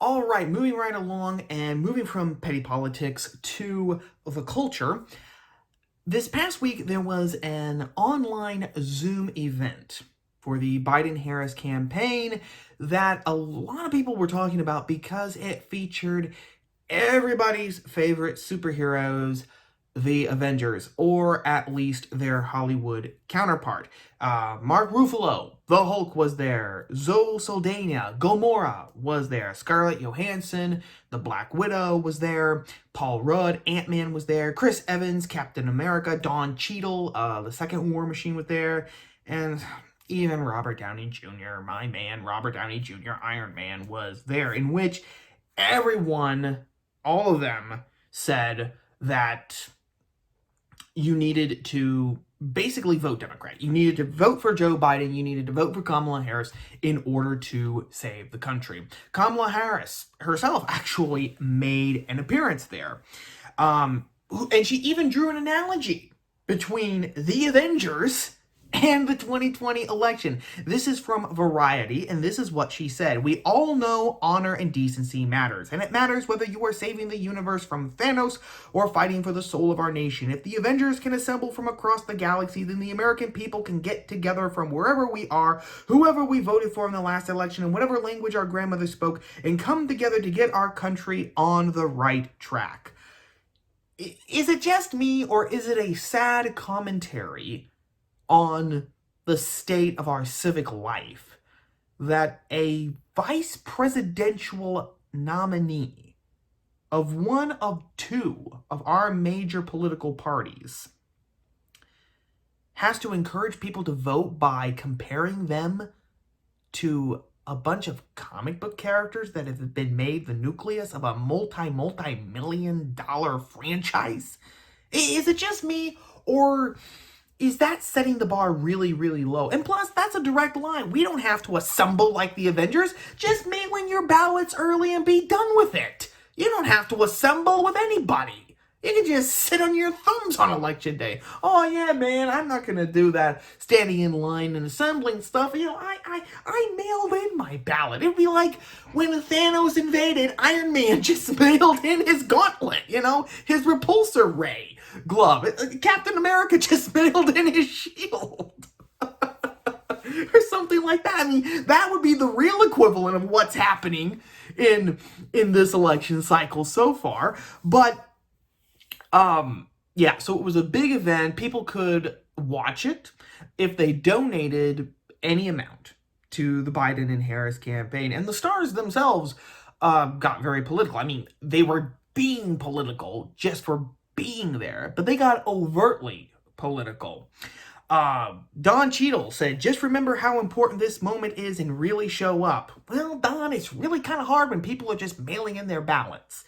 All right, moving right along and moving from petty politics to the culture. This past week, there was an online Zoom event for the Biden-Harris campaign that a lot of people were talking about because it featured everybody's favorite superheroes, the Avengers, or at least their Hollywood counterpart. Mark Ruffalo, the Hulk, was there. Zoe Saldana, Gamora, was there. Scarlet Johansson, the Black Widow, was there. Paul Rudd, Ant-Man, was there. Chris Evans, Captain America. Don Cheadle, the Second War Machine, was there. And even Robert Downey Jr., my man, Robert Downey Jr., Iron Man, was there, in which everyone, all of them, said that you needed to basically vote Democrat. You needed to vote for Joe Biden. You needed to vote for Kamala Harris in order to save the country. Kamala Harris herself actually made an appearance there. And she even drew an analogy between the Avengers and the 2020 election. This is from Variety, and this is what she said. "We all know honor and decency matters, and it matters whether you are saving the universe from Thanos or fighting for the soul of our nation. If the Avengers can assemble from across the galaxy, then the American people can get together from wherever we are, whoever we voted for in the last election, and whatever language our grandmother spoke, and come together to get our country on the right track." Is it just me, or is it a sad commentary on the state of our civic life that a vice presidential nominee of one of two of our major political parties has to encourage people to vote by comparing them to a bunch of comic book characters that have been made the nucleus of a multi-million dollar franchise? Is it just me, or is that setting the bar really, really low? And plus, that's a direct line. We don't have to assemble like the Avengers. Just mail in your ballots early and be done with it. You don't have to assemble with anybody. You can just sit on your thumbs on election day. "Oh yeah, man, I'm not gonna do that standing in line and assembling stuff. I mailed in my ballot." It'd be like when Thanos invaded, Iron Man just mailed in his gauntlet, his repulsor ray glove. Captain America just mailed in his shield. Or something like that. I mean, that would be the real equivalent of what's happening in this election cycle so far. But yeah, so it was a big event. People could watch it if they donated any amount to the Biden and Harris campaign. And the stars themselves got very political. I mean, they were being political just for being there, but they got overtly political. Don Cheadle said, "Just remember how important this moment is and really show up." Well, Don, it's really kind of hard when people are just mailing in their ballots.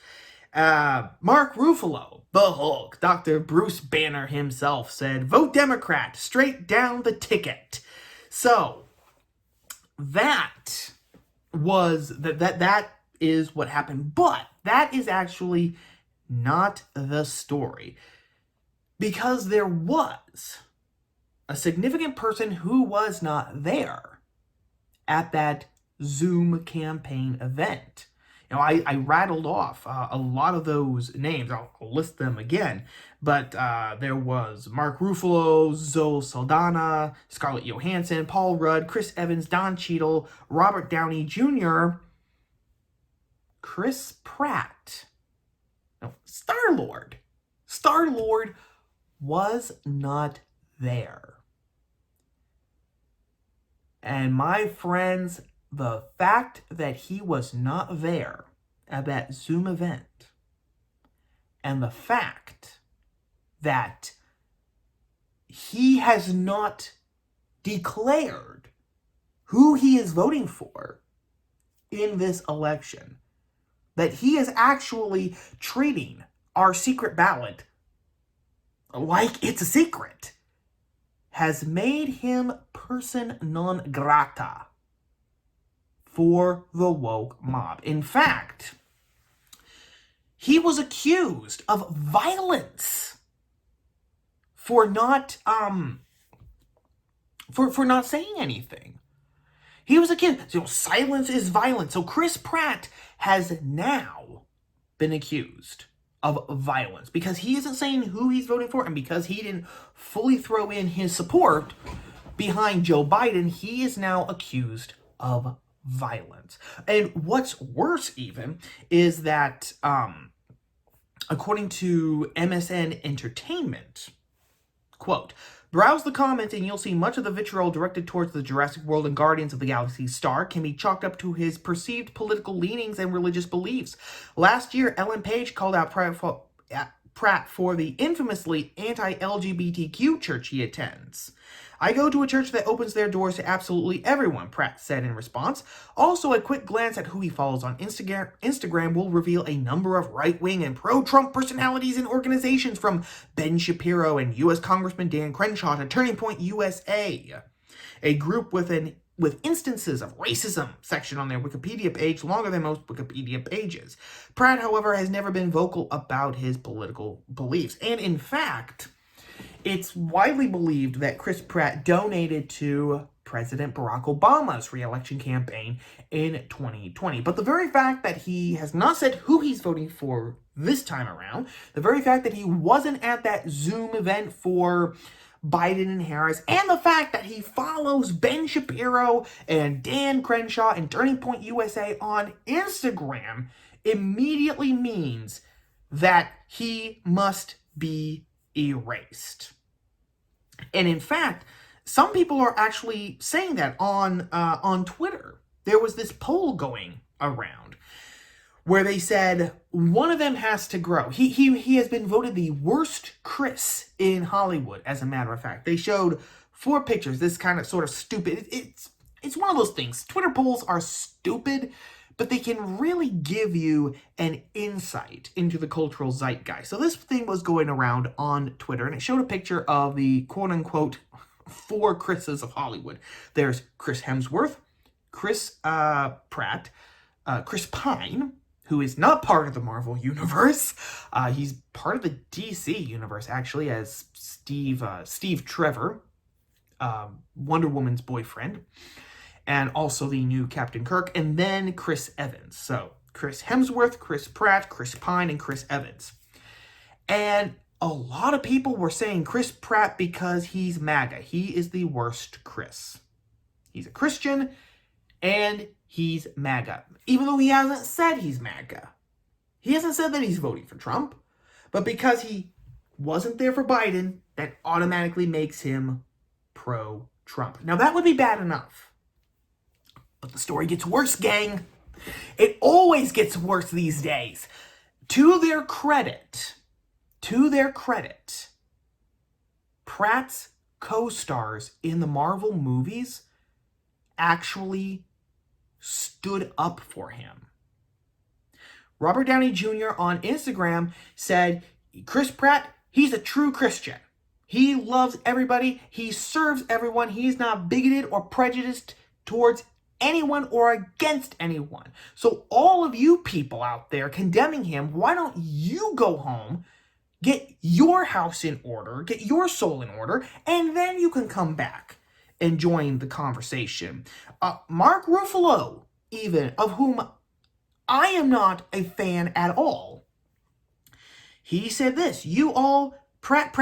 Mark Ruffalo, the Hulk, Dr. Bruce Banner himself, said, "Vote Democrat, straight down the ticket." So that is what happened, but that is actually not the story, because there was a significant person who was not there at that Zoom campaign event. I rattled off a lot of those names. I'll list them again. But there was Mark Ruffalo, Zoe Saldana, Scarlett Johansson, Paul Rudd, Chris Evans, Don Cheadle, Robert Downey Jr., Chris Pratt. No, Starlord. Starlord was not there. And my friends, the fact that he was not there at that Zoom event, and the fact that he has not declared who he is voting for in this election, that he is actually treating our secret ballot like it's a secret, has made him person non grata for the woke mob. In fact, he was accused of violence for not saying anything. He was accused. Silence is violence. So Chris Pratt has now been accused of violence because he isn't saying who he's voting for, and because he didn't fully throw in his support behind Joe Biden, he is now accused of violence. And what's worse even is that, according to MSN Entertainment, quote, browse the comments and you'll see much of the vitriol directed towards the Jurassic World and Guardians of the Galaxy star can be chalked up to his perceived political leanings and religious beliefs. Last year, Ellen Page called out Pratt for the infamously anti-LGBTQ church he attends. I go to a church that opens their doors to absolutely everyone, Pratt said in response. Also, a quick glance at who he follows on Instagram will reveal a number of right-wing and pro-Trump personalities and organizations, from Ben Shapiro and U.S. Congressman Dan Crenshaw to Turning Point USA, a group with instances of racism section on their Wikipedia page, longer than most Wikipedia pages. Pratt, however, has never been vocal about his political beliefs. And in fact, it's widely believed that Chris Pratt donated to President Barack Obama's re-election campaign in 2020. But the very fact that he has not said who he's voting for this time around, the very fact that he wasn't at that Zoom event for Biden and Harris, and the fact that he follows Ben Shapiro and Dan Crenshaw and Turning Point USA on Instagram immediately means that he must be erased. And in fact, some people are actually saying that on Twitter. There was this poll going around where they said one of them has to grow. He has been voted the worst Chris in Hollywood, as a matter of fact. They showed 4 pictures. This kind of sort of stupid. It's one of those things. Twitter polls are stupid, but they can really give you an insight into the cultural zeitgeist. So this thing was going around on Twitter, and it showed a picture of the quote-unquote 4 Chris's of Hollywood. There's Chris Hemsworth, Chris Pratt, Chris Pine, who is not part of the Marvel universe. He's part of the DC universe, actually, as Steve Trevor, Wonder Woman's boyfriend, and also the new Captain Kirk, and then Chris Evans. So Chris Hemsworth, Chris Pratt, Chris Pine, and Chris Evans. And a lot of people were saying Chris Pratt because he's MAGA. He is the worst Chris. He's a Christian, and he's MAGA. Even though he hasn't said he's MAGA. He hasn't said that he's voting for Trump. But because he wasn't there for Biden, that automatically makes him pro-Trump. Now, that would be bad enough. But the story gets worse, gang. It always gets worse these days. To their credit, Pratt's co-stars in the Marvel movies actually stood up for him. Robert Downey Jr. on Instagram said, Chris Pratt, he's a true Christian. He loves everybody. He serves everyone. He's not bigoted or prejudiced towards anyone or against anyone. So all of you people out there condemning him, why don't you go home, get your house in order, get your soul in order, and then you can come back and join the conversation. Mark Ruffalo, even, of whom I am not a fan at all, he said this: you all, Pratt,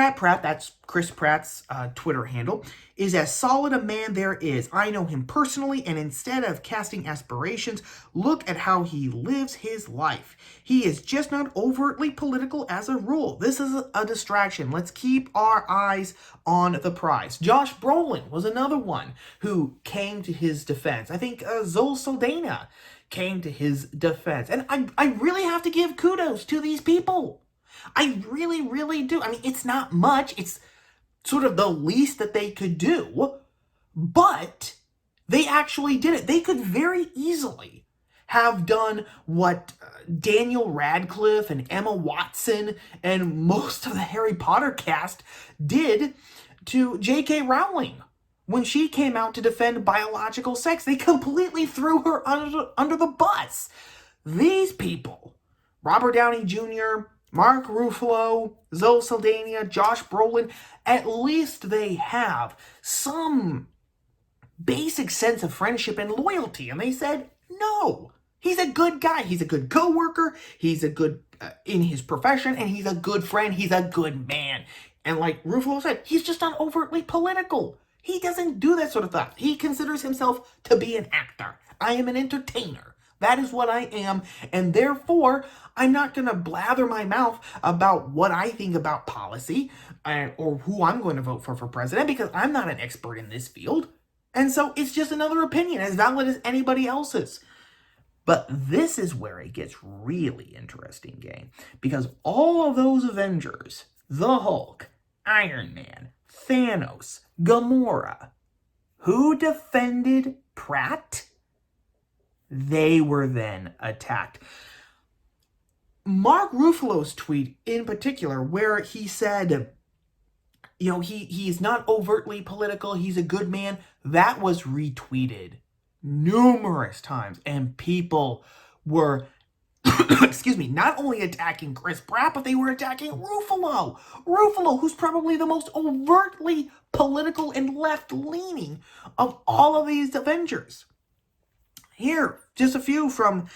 that's Chris Pratt's Twitter handle, is as solid a man there is. I know him personally, and instead of casting aspirations, look at how he lives his life. He is just not overtly political as a rule. This is a distraction. Let's keep our eyes on the prize. Josh Brolin was another one who came to his defense. I think Zoe Saldana came to his defense. And I really have to give kudos to these people. I really, really do. I mean, it's not much. It's sort of the least that they could do. But they actually did it. They could very easily have done what Daniel Radcliffe and Emma Watson and most of the Harry Potter cast did to J.K. Rowling when she came out to defend biological sex. They completely threw her under the bus. These people, Robert Downey Jr., Mark Ruffalo, Zoe Saldana, Josh Brolin, at least they have some basic sense of friendship and loyalty. And they said, no, He's a good guy. He's a good co-worker. He's a good in his profession, and he's a good friend. He's a good man. And like Ruffalo said, he's just not overtly political. He doesn't do that sort of stuff. He considers himself to be an actor. I am an entertainer. That is what I am, and therefore, I'm not going to blather my mouth about what I think about policy or who I'm going to vote for president, because I'm not an expert in this field. And so it's just another opinion, as valid as anybody else's. But this is where it gets really interesting, gang, because all of those Avengers, the Hulk, Iron Man, Thanos, Gamora, who defended Pratt? They were then attacked. Mark Ruffalo's tweet in particular, where he said, you know, he's not overtly political, he's a good man, that was retweeted numerous times, and people were excuse me, not only attacking Chris Pratt, but they were attacking Ruffalo, who's probably the most overtly political and left-leaning of all of these Avengers. Here, just a few from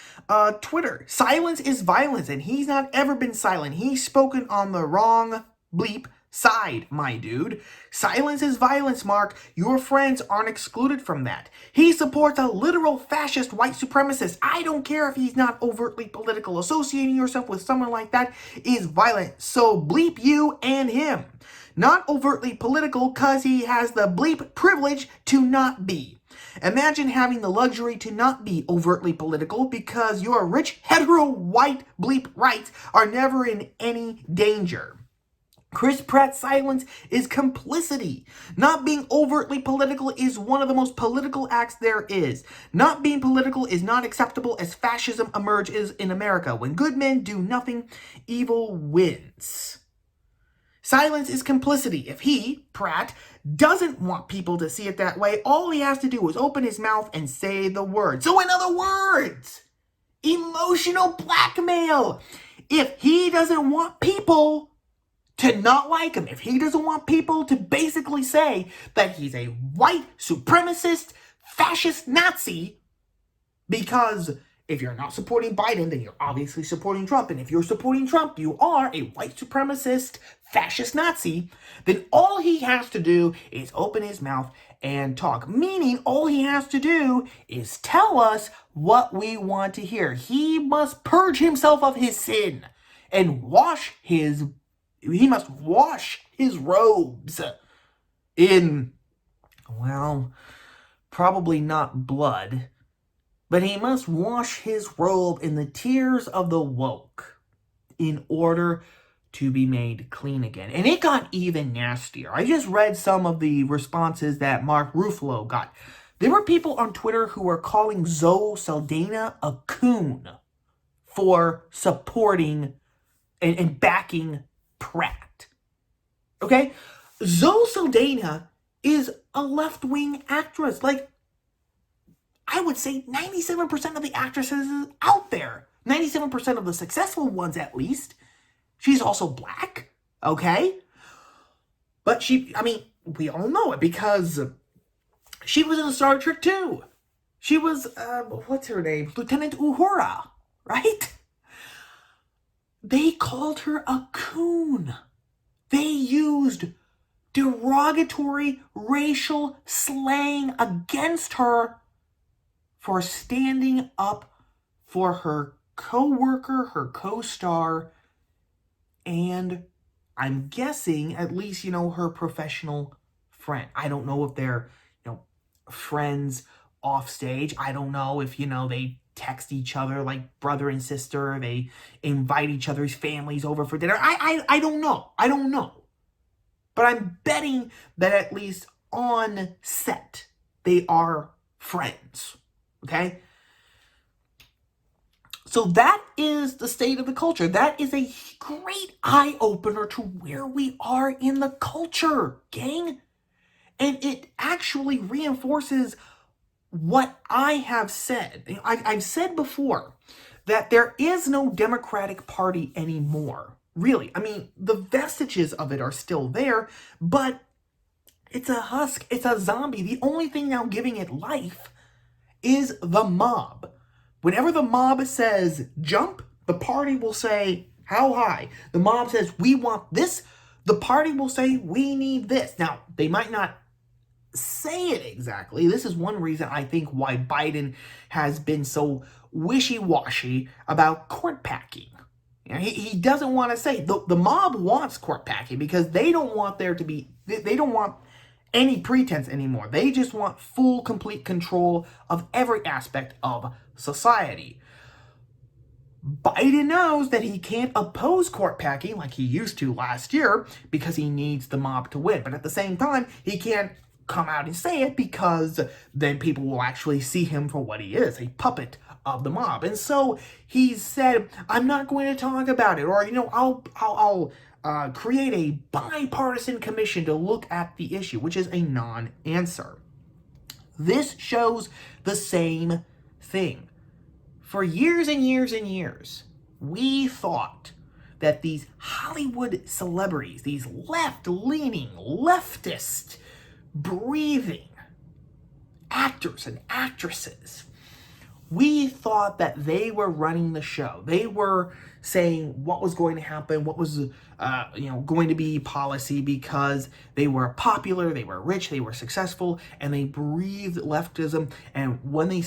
Twitter. Silence is violence, and he's not ever been silent. He's spoken on the wrong bleep side, my dude. Silence is violence, Mark. Your friends aren't excluded from that. He supports a literal fascist white supremacist. I don't care if he's not overtly political. Associating yourself with someone like that is violent. So bleep you and him. Not overtly political because he has the bleep privilege to not be. Imagine having the luxury to not be overtly political because your rich, hetero, white bleep rights are never in any danger. Chris Pratt's silence is complicity. Not being overtly political is one of the most political acts there is. Not being political is not acceptable as fascism emerges in America. When good men do nothing, evil wins. Silence is complicity. If he, Pratt, doesn't want people to see it that way, all he has to do is open his mouth and say the word. So in other words, emotional blackmail. If he doesn't want people to not like him, if he doesn't want people to basically say that he's a white supremacist, fascist Nazi, because if you're not supporting Biden, then you're obviously supporting Trump. And if you're supporting Trump, you are a white supremacist, fascist Nazi, then all he has to do is open his mouth and talk. Meaning, all he has to do is tell us what we want to hear. He must purge himself of his sin and he must wash his robes in, well, probably not blood, but he must wash his robe in the tears of the woke in order to be made clean again. And it got even nastier. I just read some of the responses that Mark Ruffalo got. There were people on Twitter who were calling Zoe Saldana a coon for supporting and backing Pratt. Okay? Zoe Saldana is a left-wing actress. Like, I would say 97% of the actresses out there, 97% of the successful ones at least. She's also black, okay? But we all know it because she was in Star Trek too. She was, what's her name? Lieutenant Uhura, right? They called her a coon. They used derogatory racial slang against her for standing up for her co-worker, her co-star, and I'm guessing at least, her professional friend. I don't know if they're, friends off stage. I don't know if, they text each other like brother and sister. They invite each other's families over for dinner. I don't know. I don't know. But I'm betting that at least on set, they are friends. Okay? So that is the state of the culture. That is a great eye-opener to where we are in the culture, gang. And it actually reinforces what I have said. I've said before that there is no Democratic Party anymore. Really. The vestiges of it are still there, but it's a husk. It's a zombie. The only thing now giving it life is the mob. Whenever the mob says jump, the party will say how high. The mob says we want this, the party will say we need this. Now, they might not say it exactly. This is one reason I think why Biden has been so wishy-washy about court packing. You know, he doesn't want to say. The mob wants court packing because they don't want there to be, they don't want any pretense anymore. They just want full, complete control of every aspect of society. Biden knows that he can't oppose court packing like he used to last year because he needs the mob to win. But at the same time, he can't come out and say it because then people will actually see him for what he is, a puppet of the mob. And so he said, I'm not going to talk about it, or, I'll create a bipartisan commission to look at the issue, which is a non-answer. This shows the same thing. For years and years and years, we thought that these Hollywood celebrities, these left-leaning, leftist, breathing actors and actresses, we thought that they were running the show. They were saying what was going to happen, what was going to be policy, because they were popular, they were rich, they were successful, and they breathed leftism. And when they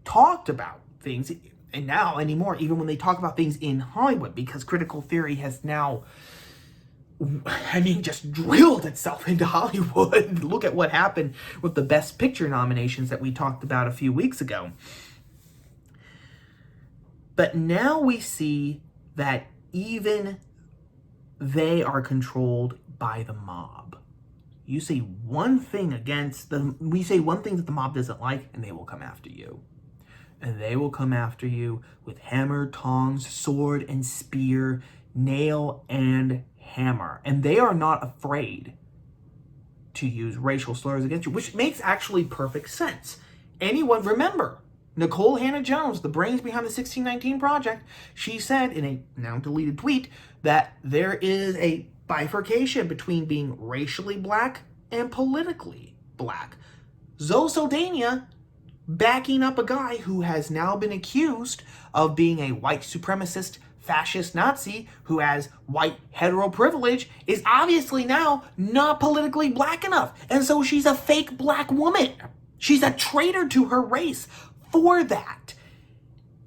talked about things, and now anymore, even when they talk about things in Hollywood, because critical theory has now, just drilled itself into Hollywood. Look at what happened with the Best Picture nominations that we talked about a few weeks ago. But now we see that even they are controlled by the mob. You say one thing we say one thing that the mob doesn't like, and they will come after you. And they will come after you with hammer, tongs, sword, and spear, nail, and hammer. And they are not afraid to use racial slurs against you, which makes actually perfect sense. Remember, Nicole Hannah-Jones, the brains behind the 1619 Project, she said in a now deleted tweet that there is a bifurcation between being racially black and politically black. Zoe Saldana backing up a guy who has now been accused of being a white supremacist, fascist Nazi who has white hetero privilege, is obviously now not politically black enough. And so she's a fake black woman. She's a traitor to her race. For that,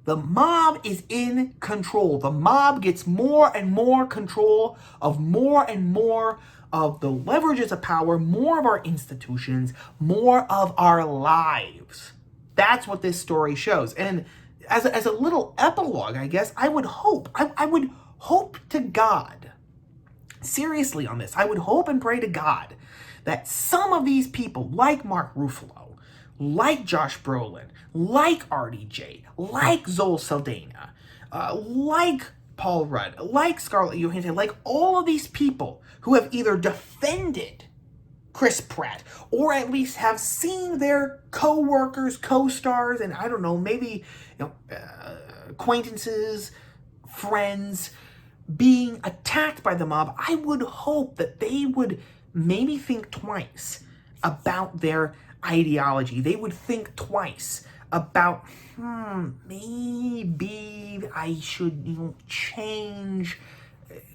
the mob is in control. The mob gets more and more control of more and more of the leverages of power, more of our institutions, more of our lives. That's what this story shows. And as a little epilogue, I guess, I would hope to God, seriously on this, I would hope and pray to God that some of these people, like Mark Ruffalo, like Josh Brolin, like RDJ, like Zoe Saldana, like Paul Rudd, like Scarlett Johansson, like all of these people who have either defended Chris Pratt, or at least have seen their co-workers, co-stars, and I don't know, maybe acquaintances, friends, being attacked by the mob. I would hope that they would maybe think twice about their ideology. They would think twice about, maybe I should change.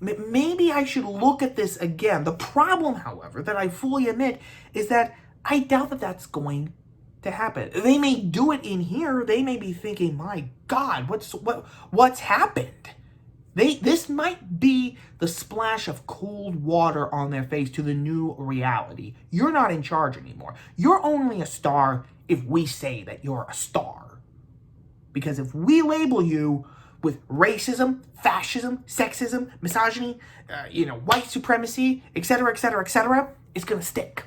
Maybe I should look at this again. The problem, however, that I fully admit, is that I doubt that that's going to happen. They may do it in here. They may be thinking, my God, what's happened? This might be the splash of cold water on their face to the new reality. You're not in charge anymore. You're only a star if we say that you're a star. Because if we label you with racism, fascism, sexism, misogyny, white supremacy, etc., etc., etc., it's going to stick.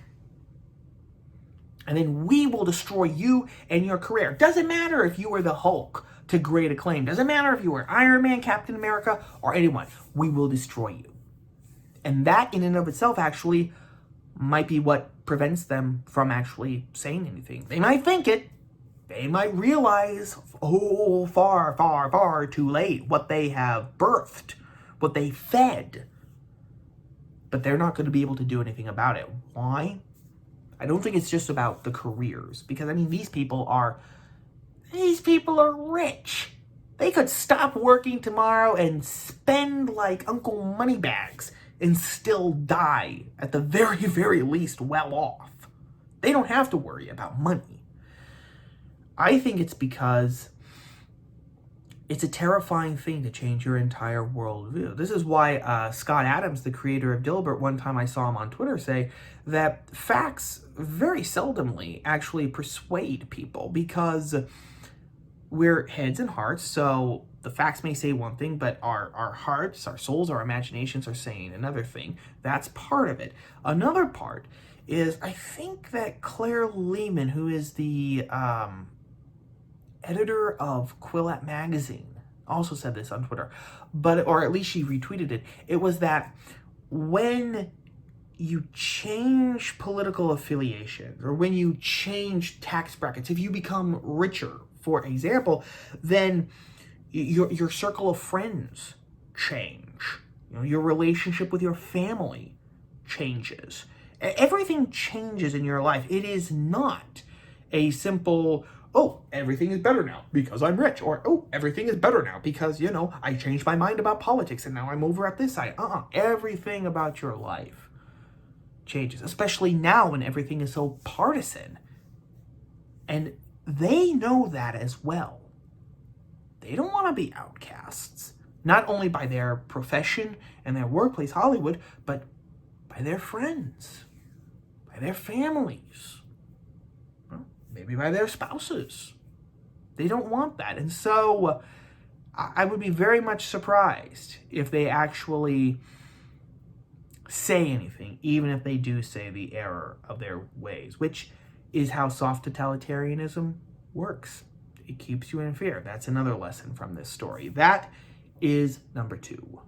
And then we will destroy you and your career. Doesn't matter if you were the Hulk to great acclaim. Doesn't matter if you were Iron Man, Captain America, or anyone. We will destroy you. And that in and of itself actually might be what prevents them from actually saying anything. They might think it. They might realize, far, far, far too late, what they have birthed, what they fed. But they're not going to be able to do anything about it. Why? I don't think it's just about the careers. Because, these people are, These people are rich. They could stop working tomorrow and spend like Uncle Moneybags and still die, at the very, very least, well off. They don't have to worry about money. I think it's because it's a terrifying thing to change your entire worldview. This is why Scott Adams, the creator of Dilbert, one time I saw him on Twitter say that facts very seldomly actually persuade people, because we're heads and hearts, so the facts may say one thing, but our hearts, our souls, our imaginations are saying another thing. That's part of it. Another part is, I think that Claire Lehman, who is the editor of Quillette magazine, also said this on Twitter, or at least she retweeted it. It was that when you change political affiliations, or when you change tax brackets, if you become richer, for example, then your circle of friends change. Your relationship with your family changes. Everything changes in your life. It is not a simple, oh, everything is better now because I'm rich, or oh, everything is better now because, I changed my mind about politics and now I'm over at this side. Everything about your life changes, especially now when everything is so partisan. And they know that as well. They don't want to be outcasts, not only by their profession and their workplace, Hollywood, but by their friends, by their families, maybe by their spouses. They don't want that. And so I would be very much surprised if they actually say anything, even if they do say the error of their ways, which is how soft totalitarianism works. It keeps you in fear. That's another lesson from this story. That is number 2.